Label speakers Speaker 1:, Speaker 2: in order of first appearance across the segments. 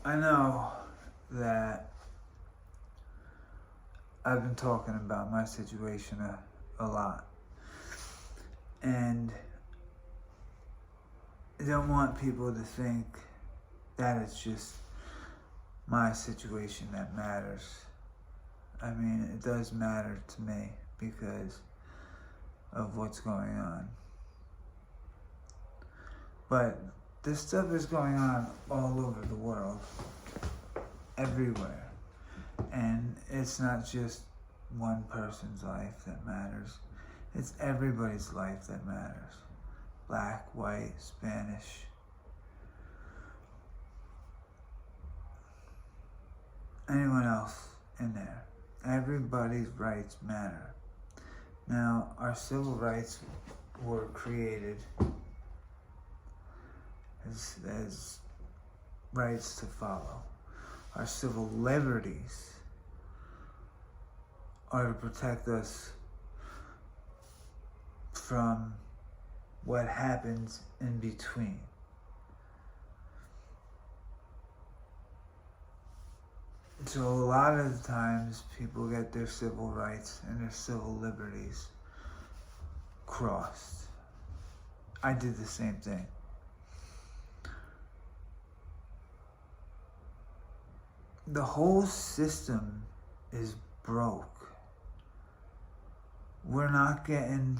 Speaker 1: I know that I've been talking about my situation a lot, and I don't want people to think that it's just my situation that matters. I mean, it does matter to me because of what's going on. But this stuff is going on all over the world, everywhere. And it's not just one person's life that matters. It's everybody's life that matters. Black, white, Spanish. Anyone else in there. Everybody's rights matter. Now, our civil rights were created as rights to follow. Our civil liberties are to protect us from what happens in between. So a lot of the times people get their civil rights and their civil liberties crossed. I did the same thing. The whole system is broke. We're not getting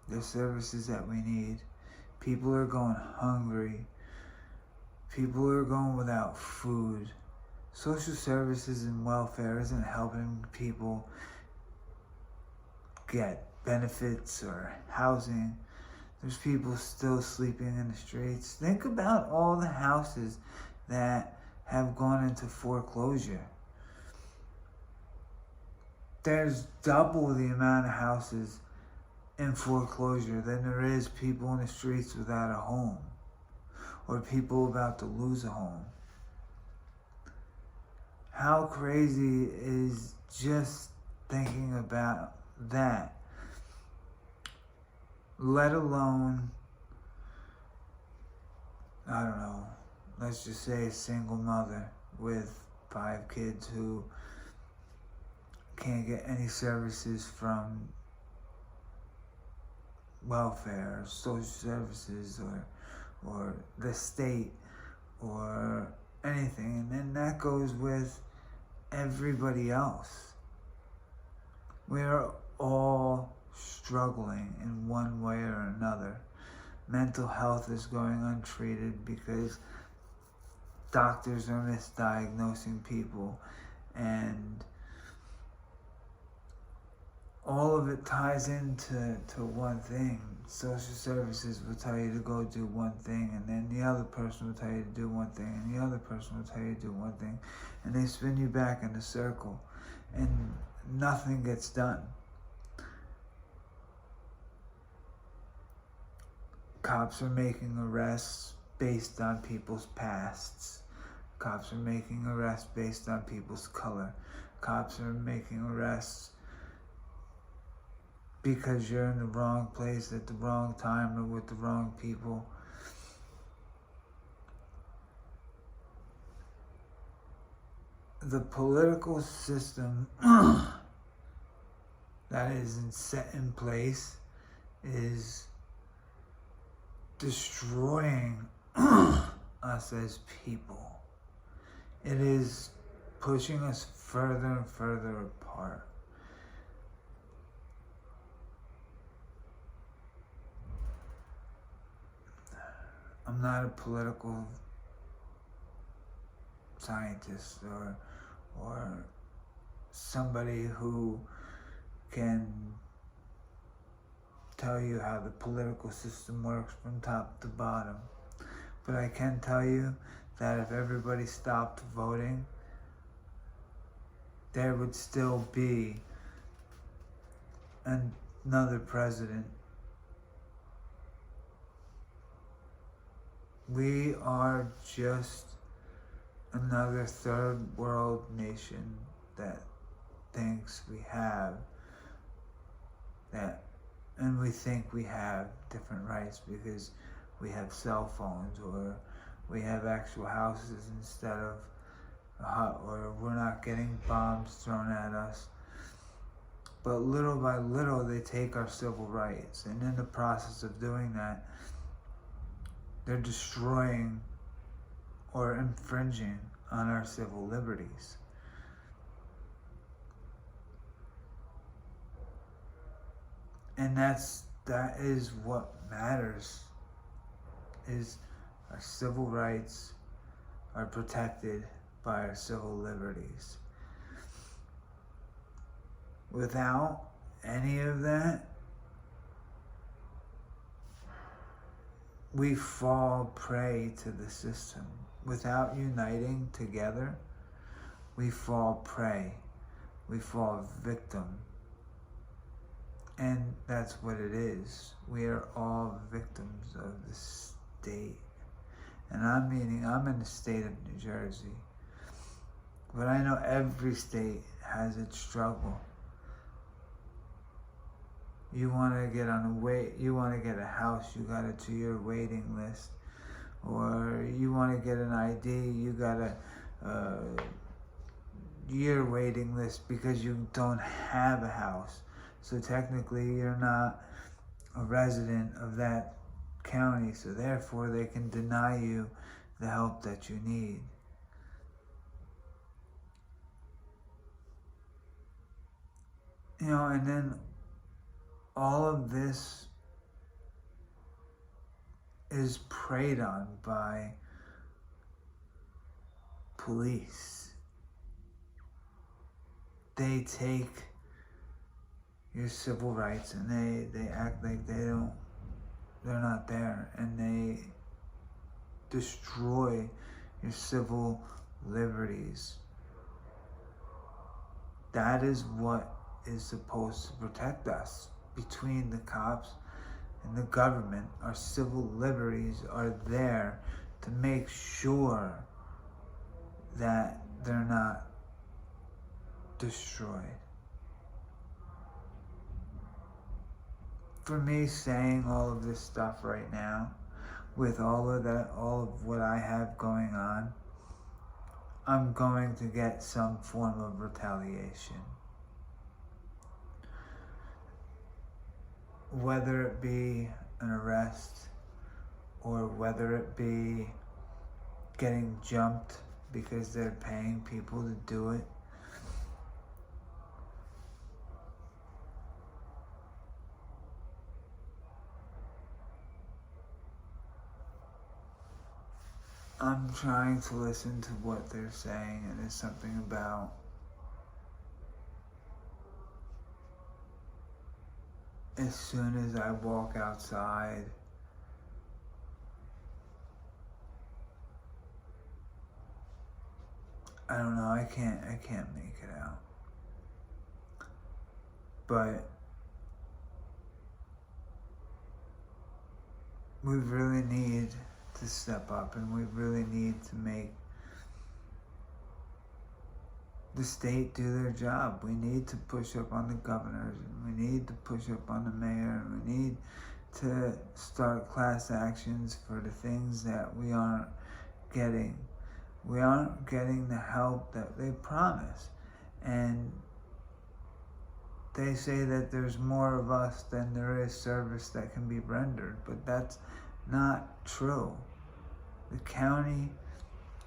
Speaker 1: the services that we need. People are going hungry. People are going without food. Social services and welfare isn't helping people get benefits or housing. There's people still sleeping in the streets. Think about all the houses that have gone into foreclosure. There's double the amount of houses in foreclosure than there is people in the streets without a home or people about to lose a home. How crazy is just thinking about that? Let alone, I don't know, let's just say a single mother with 5 kids who can't get any services from welfare, or social services, or the state, or anything. And then that goes with everybody else. We're all struggling in one way or another. Mental health is going untreated because doctors are misdiagnosing people, and all of it ties into one thing. Social services will tell you to go do one thing, and then the other person will tell you to do one thing, and the other person will tell you to do one thing, and they spin you back in a circle, and nothing gets done. Cops are making arrests based on people's pasts. Cops are making arrests based on people's color. Cops are making arrests because you're in the wrong place at the wrong time or with the wrong people. The political system that is set in place is destroying us as people. It is pushing us further and further apart. I'm not a political scientist or somebody who can tell you how the political system works from top to bottom. But I can tell you that if everybody stopped voting, there would still be another president. We are just another third world nation that thinks we have that, and we think we have different rights because we have cell phones or we have actual houses instead of or we're not getting bombs thrown at us. But little by little, they take our civil rights. And in the process of doing that, they're destroying or infringing on our civil liberties. And that is what matters, is our civil rights are protected by our civil liberties. Without any of that, we fall prey to the system. Without uniting together, we fall prey. We fall victim. And that's what it is. We are all victims of the state. And I'm in the state of New Jersey. But I know every state has its struggle. You want to get you want to get a house, you got a 2-year waiting list. Or you want to get an ID, you got a year waiting list because you don't have a house. So technically you're not a resident of that county, so therefore they can deny you the help that you need. And then all of this is preyed on by police. They take your civil rights and they act like they're not there, and they destroy your civil liberties. That is what is supposed to protect us. Between the cops and the government, our civil liberties are there to make sure that they're not destroyed. For me, saying all of this stuff right now, with all of what I have going on, I'm going to get some form of retaliation. Whether it be an arrest, or whether it be getting jumped because they're paying people to do it. I'm trying to listen to what they're saying, and it's something about as soon as I walk outside, I don't know, I can't make it out. But we really need to step up, and we really need to make the state do their job. We need to push up on the governors, and we need to push up on the mayor, and we need to start class actions for the things that we aren't getting. We aren't getting the help that they promise. And they say that there's more of us than there is service that can be rendered, but that's not true. The county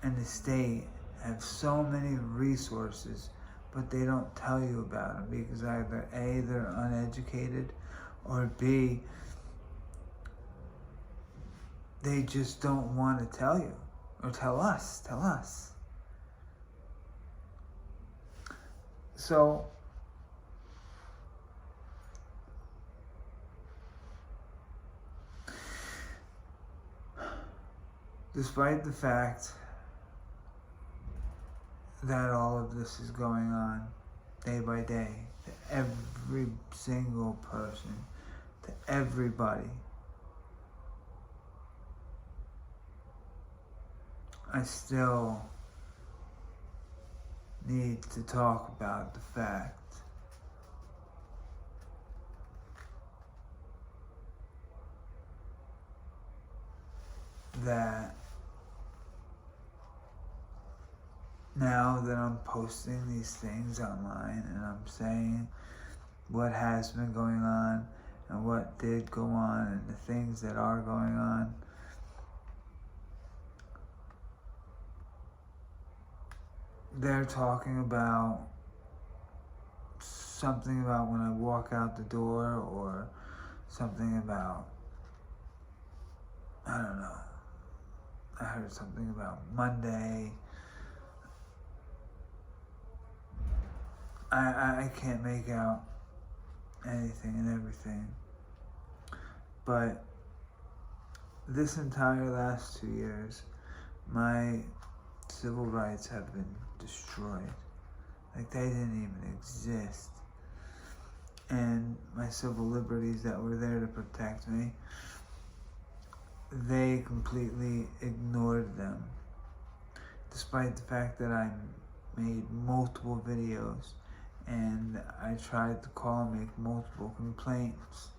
Speaker 1: and the state have so many resources, but they don't tell you about them because either A, they're uneducated, or B, they just don't want to tell you, or tell us. So, despite the fact that all of this is going on day by day, to every single person, to everybody, I still need to talk about the fact that now that I'm posting these things online and I'm saying what has been going on and what did go on and the things that are going on, they're talking about something about when I walk out the door, or something about, I don't know, I heard something about Monday. I can't make out anything and everything. But this entire last 2 years, my civil rights have been destroyed. Like, they didn't even exist. And my civil liberties that were there to protect me, they completely ignored them. Despite the fact that I made multiple videos and I tried to call and make multiple complaints,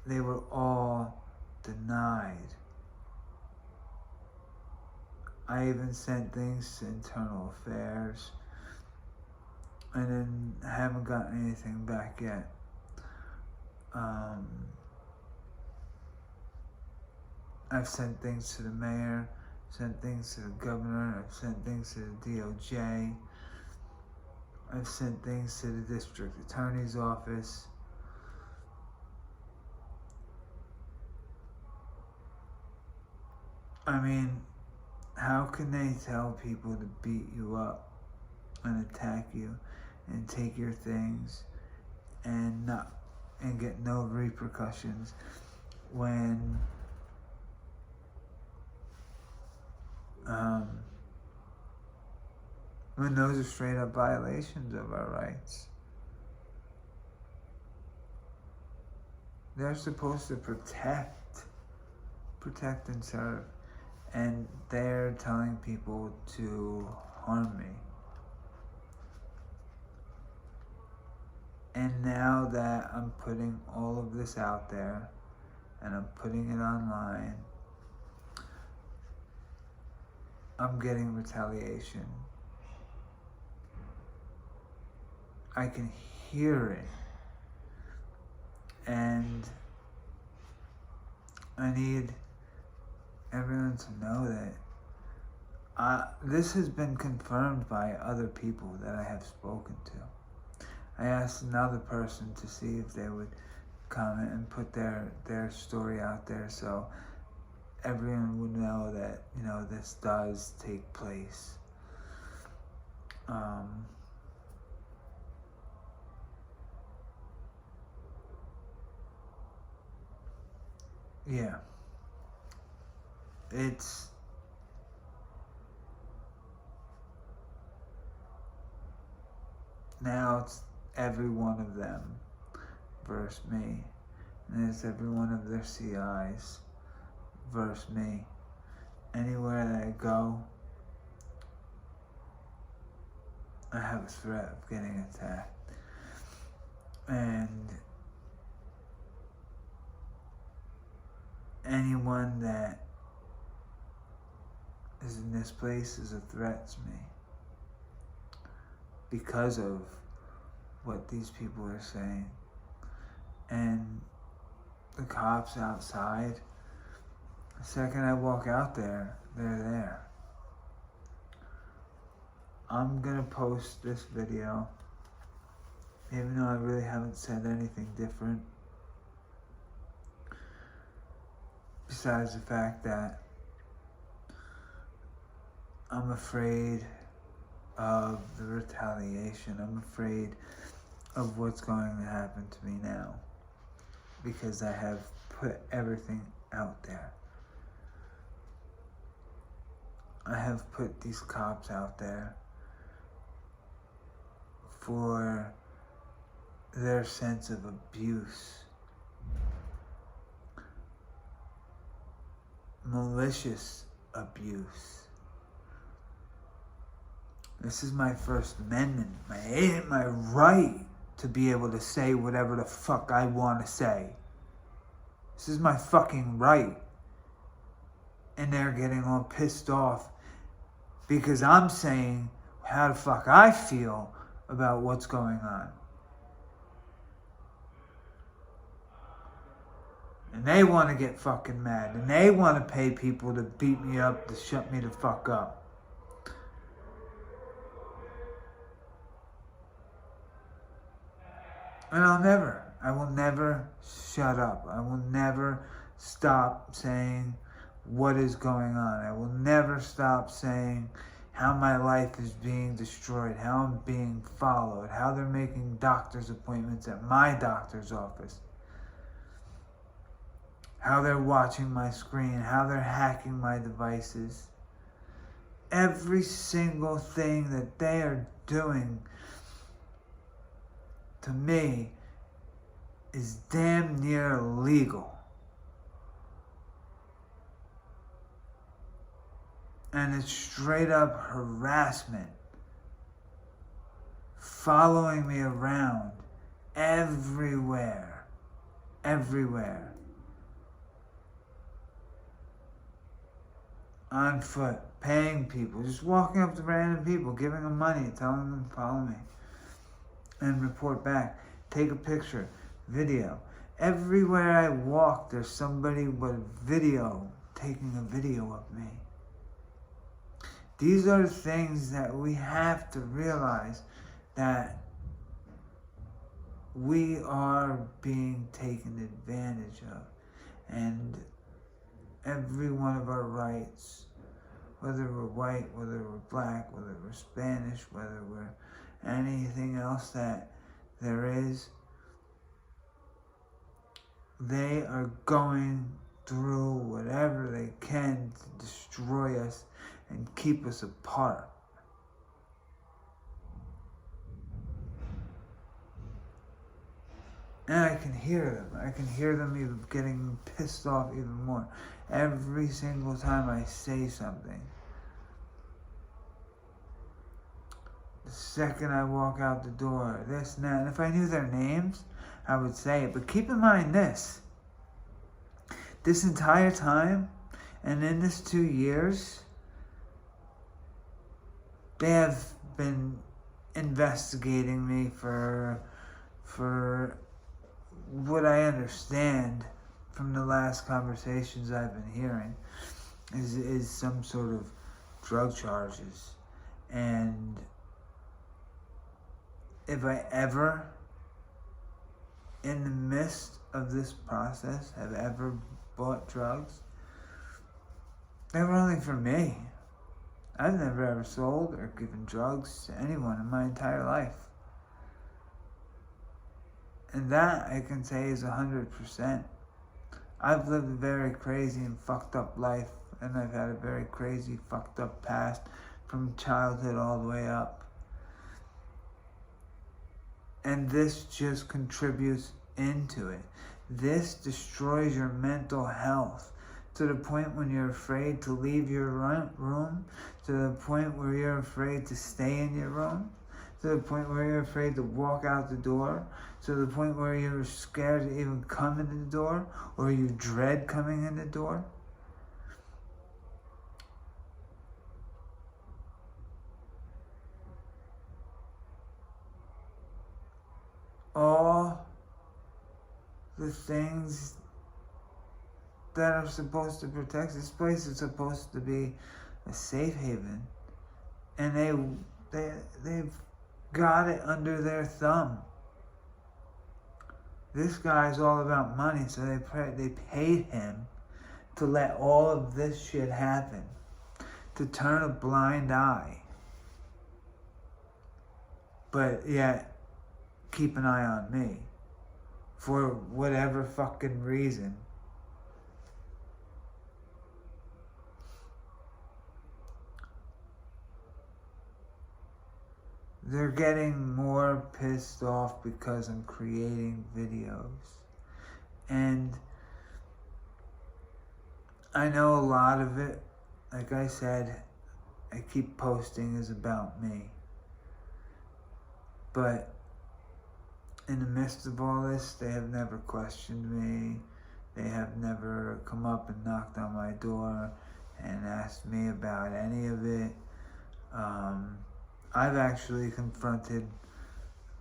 Speaker 1: they were all denied. I even sent things to Internal Affairs and then haven't gotten anything back yet. I've sent things to the mayor, sent things to the governor, I've sent things to the DOJ, I've sent things to the district attorney's office. I mean, how can they tell people to beat you up and attack you and take your things and get no repercussions when those are straight up violations of our rights? They're supposed to protect and serve, and they're telling people to harm me. And now that I'm putting all of this out there and I'm putting it online, I'm getting retaliation. I can hear it. And I need everyone to know that this has been confirmed by other people that I have spoken to. I asked another person to see if they would comment and put their story out there so everyone would know that, you know, this does take place. Yeah. It's every one of them versus me. And it's every one of their CIs versus me. Anywhere that I go, I have a threat of getting attacked. And anyone that is in this place is a threat to me because of what these people are saying. And the cops outside, the second I walk out there, they're there. I'm gonna post this video, even though I really haven't said anything different, besides the fact that I'm afraid of the retaliation. I'm afraid of what's going to happen to me now, because I have put everything out there. I have put these cops out there for their sense of abuse, malicious abuse. This is my First Amendment, my right to be able to say whatever the fuck I want to say. This is my fucking right. And they're getting all pissed off because I'm saying how the fuck I feel about what's going on. And they want to get fucking mad. And they want to pay people to beat me up, to shut me the fuck up. And I will never shut up. I will never stop saying what is going on. I will never stop saying how my life is being destroyed, how I'm being followed, how they're making doctor's appointments at my doctor's office, how they're watching my screen, how they're hacking my devices. Every single thing that they are doing to me is damn near illegal. And it's straight up harassment. Following me around everywhere. Everywhere. On foot, paying people, just walking up to random people, giving them money, telling them to follow me. And report back. Take a picture. Video. Everywhere I walk, there's somebody with a video, taking a video of me. These are the things that we have to realize, that we are being taken advantage of. And every one of our rights, whether we're white, whether we're black, whether we're Spanish, whether we're anything else that there is, they are going through whatever they can to destroy us and keep us apart. And I can hear them. I can hear them even getting pissed off even more every single time I say something. The second I walk out the door, this and that. And if I knew their names, I would say it. But keep in mind this. This entire time, and in this 2 years, they have been investigating me for what I understand from the last conversations I've been hearing is some sort of drug charges. And if I ever, in the midst of this process, have ever bought drugs, they were only for me. I've never ever sold or given drugs to anyone in my entire life. And that I can say is 100%. I've lived a very crazy and fucked up life, and I've had a very crazy, fucked up past from childhood all the way up. And this just contributes into it. This destroys your mental health to the point when you're afraid to leave your room, to the point where you're afraid to stay in your room, to the point where you're afraid to walk out the door, to the point where you're scared to even come in the door, or you dread coming in the door. All the things that are supposed to protect. This place is supposed to be a safe haven, and they've got it under their thumb. This guy's all about money, so they paid him to let all of this shit happen, to turn a blind eye, but yet keep an eye on me for whatever fucking reason. They're getting more pissed off because I'm creating videos. And I know a lot of it, like I said, I keep posting is about me. But in the midst of all this, they have never questioned me. They have never come up and knocked on my door and asked me about any of it. I've actually confronted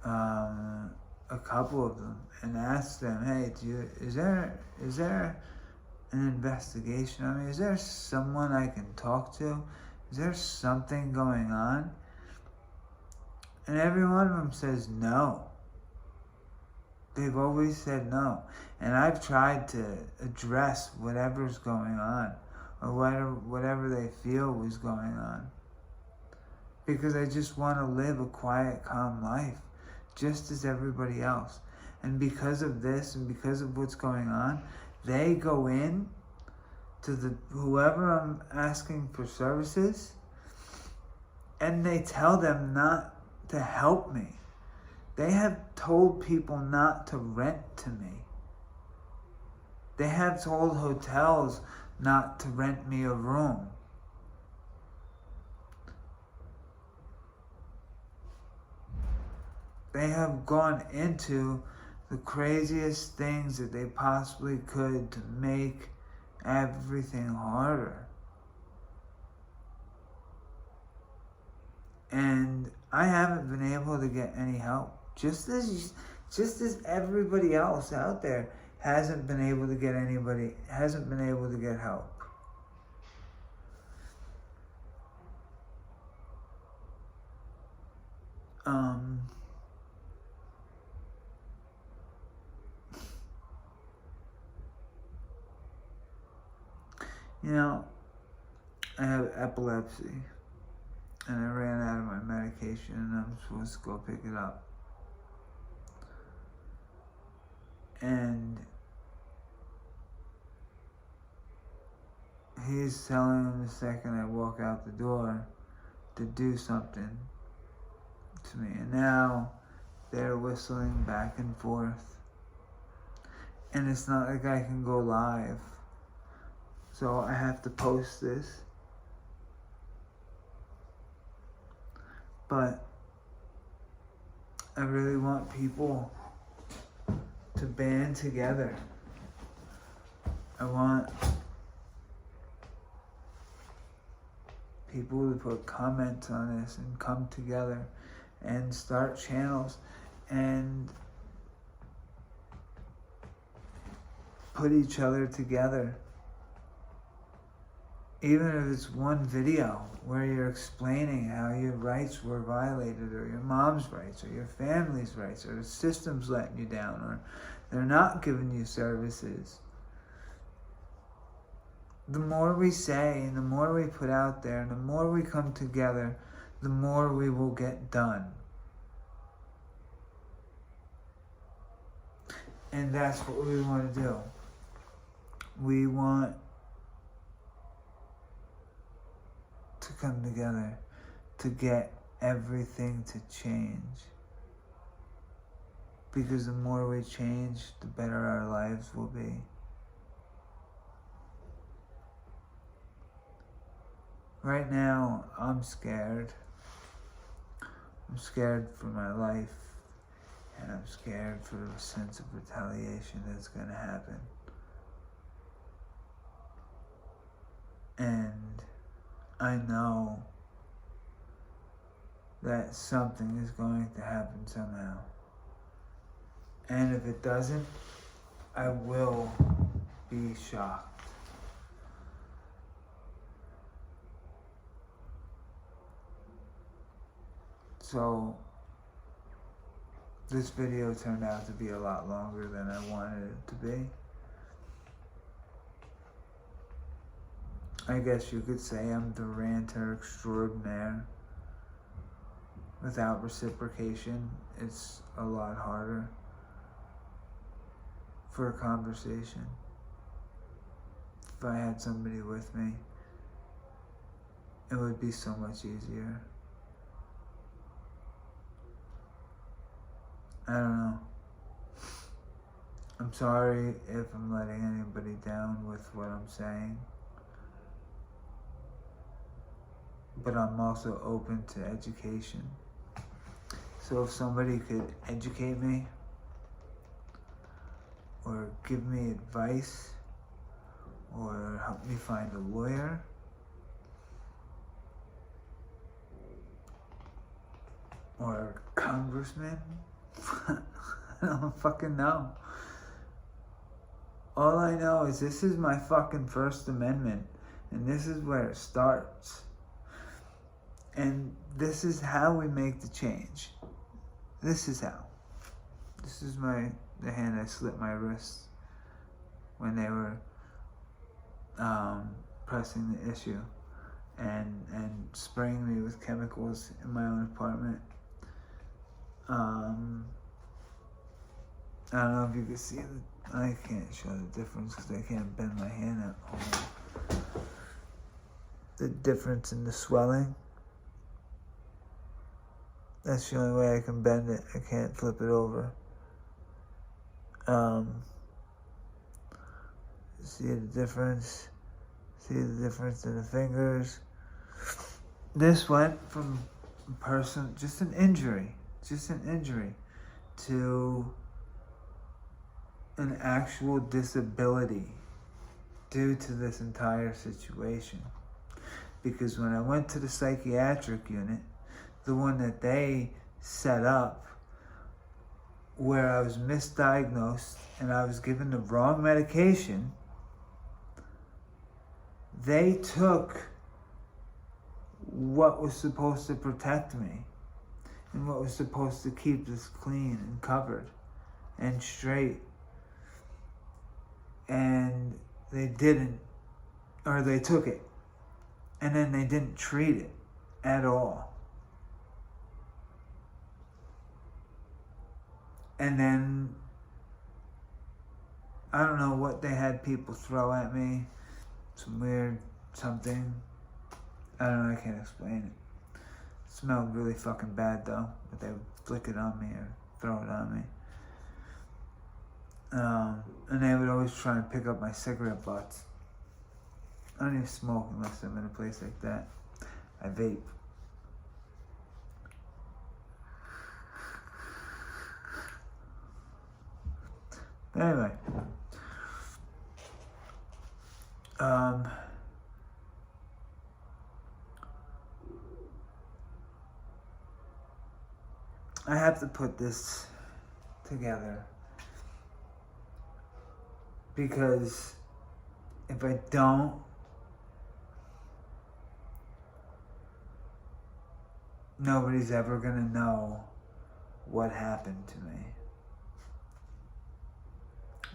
Speaker 1: a couple of them and asked them, hey, is there an investigation? I mean, is there someone I can talk to? Is there something going on? And every one of them says no. They've always said no. And I've tried to address whatever's going on, or whatever they feel was going on. Because I just want to live a quiet, calm life, just as everybody else. And because of this, and because of what's going on, they go in to whoever I'm asking for services, and they tell them not to help me. They have told people not to rent to me. They have told hotels not to rent me a room. They have gone into the craziest things that they possibly could to make everything harder. And I haven't been able to get any help. Just as everybody else out there hasn't been able to get help. You know, I have epilepsy, and I ran out of my medication, and I'm supposed to go pick it up. And he's telling him the second I walk out the door to do something to me. And now they're whistling back and forth. And it's not like I can go live. So I have to post this. But I really want people to band together. I want people to put comments on this and come together and start channels and put each other together. Even if it's one video where you're explaining how your rights were violated, or your mom's rights, or your family's rights, or the system's letting you down, or they're not giving you services. The more we say, and the more we put out there, and the more we come together, the more we will get done. And that's what we want to do. We want to come together to get everything to change. Because the more we change, the better our lives will be. Right now, I'm scared. I'm scared for my life, and I'm scared for the sense of retaliation that's going to happen. And I know that something is going to happen somehow. And if it doesn't, I will be shocked. So, this video turned out to be a lot longer than I wanted it to be. I guess you could say I'm the ranter extraordinaire. Without reciprocation, it's a lot harder for a conversation. If I had somebody with me, it would be so much easier. I don't know. I'm sorry if I'm letting anybody down with what I'm saying. But I'm also open to education. So if somebody could educate me, or give me advice, or help me find a lawyer, or congressman. I don't fucking know. All I know is this is my fucking First Amendment, and this is where it starts. And this is how we make the change. This is how. This is the hand I slit my wrist when they were pressing the issue and spraying me with chemicals in my own apartment. I don't know if you can see I can't show the difference because I can't bend my hand at all. The difference in the swelling. That's the only way I can bend it. I can't flip it over. See the difference? See the difference in the fingers? This went from a person, just an injury, to an actual disability due to this entire situation. Because when I went to the psychiatric unit, the one that they set up, where I was misdiagnosed and I was given the wrong medication, they took what was supposed to protect me and what was supposed to keep this clean and covered and straight, and they didn't, or they took it and then they didn't treat it at all. And then, I don't know what they had people throw at me. Some weird something. I don't know, I can't explain it. It smelled really fucking bad though. But they would flick it on me or throw it on me. And they would always try and pick up my cigarette butts. I don't even smoke unless I'm in a place like that. I vape. Anyway, I have to put this together because if I don't, nobody's ever gonna know what happened to me.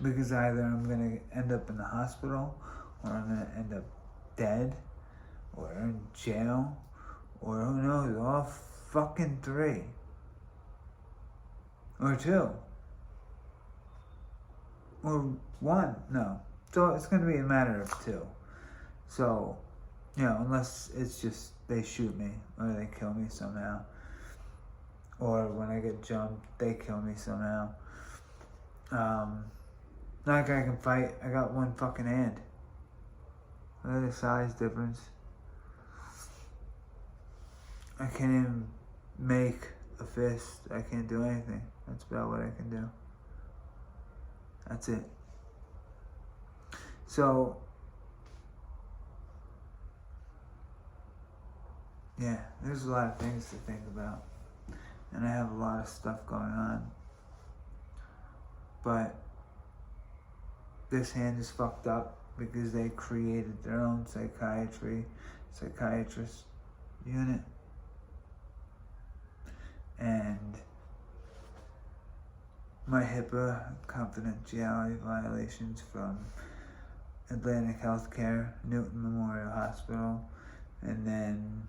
Speaker 1: Because either I'm going to end up in the hospital, or I'm going to end up dead, or in jail, or who knows, all fucking three. Or two. Or one, no. So it's going to be a matter of two. So, unless it's just they shoot me, or they kill me somehow. Or when I get jumped, they kill me somehow. Not like I can fight. I got one fucking hand. Look at the size difference. I can't even make a fist. I can't do anything. That's about what I can do. That's it. So, yeah, there's a lot of things to think about. And I have a lot of stuff going on. But this hand is fucked up because they created their own psychiatrist unit. And my HIPPA confidentiality violations from Atlantic Healthcare, Newton Memorial Hospital, and then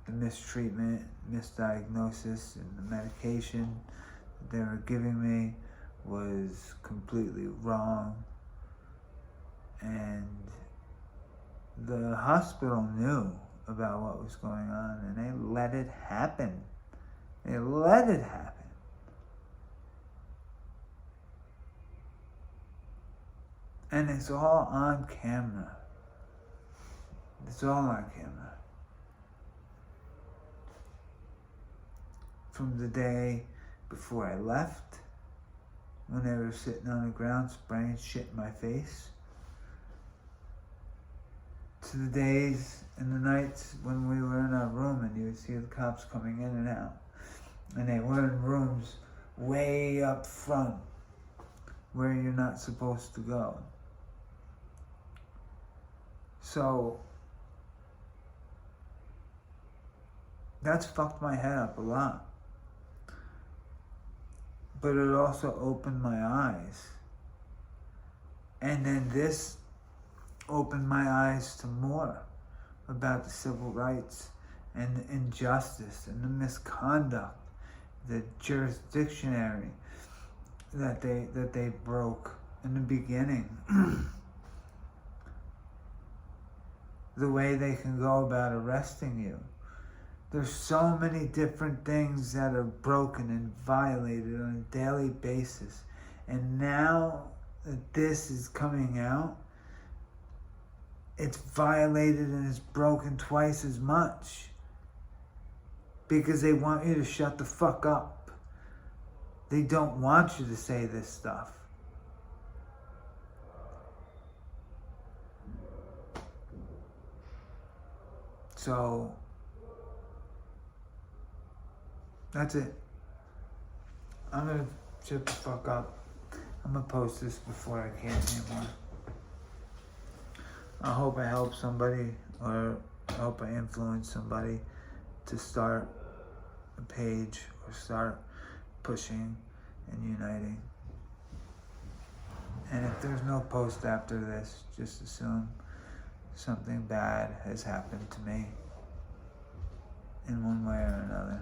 Speaker 1: the mistreatment, misdiagnosis, and the medication that they were giving me was completely wrong. And the hospital knew about what was going on, and they let it happen. They let it happen. And it's all on camera. It's all on camera. From the day before I left, when they were sitting on the ground spraying shit in my face, to the days and the nights when we were in our room and you would see the cops coming in and out. And they were in rooms way up front where you're not supposed to go. So that's fucked my head up a lot. But it also opened my eyes. And then this opened my eyes to more about the civil rights and the injustice and the misconduct, the jurisdictionary that they broke in the beginning. The way they can go about arresting you. There's so many different things that are broken and violated on a daily basis. And now that this is coming out, it's violated and it's broken twice as much. Because they want you to shut the fuck up. They don't want you to say this stuff. So that's it. I'm gonna shut the fuck up. I'm gonna post this before I can't anymore. I hope I help somebody, or I hope I influence somebody to start a page or start pushing and uniting. And if there's no post after this, just assume something bad has happened to me in one way or another.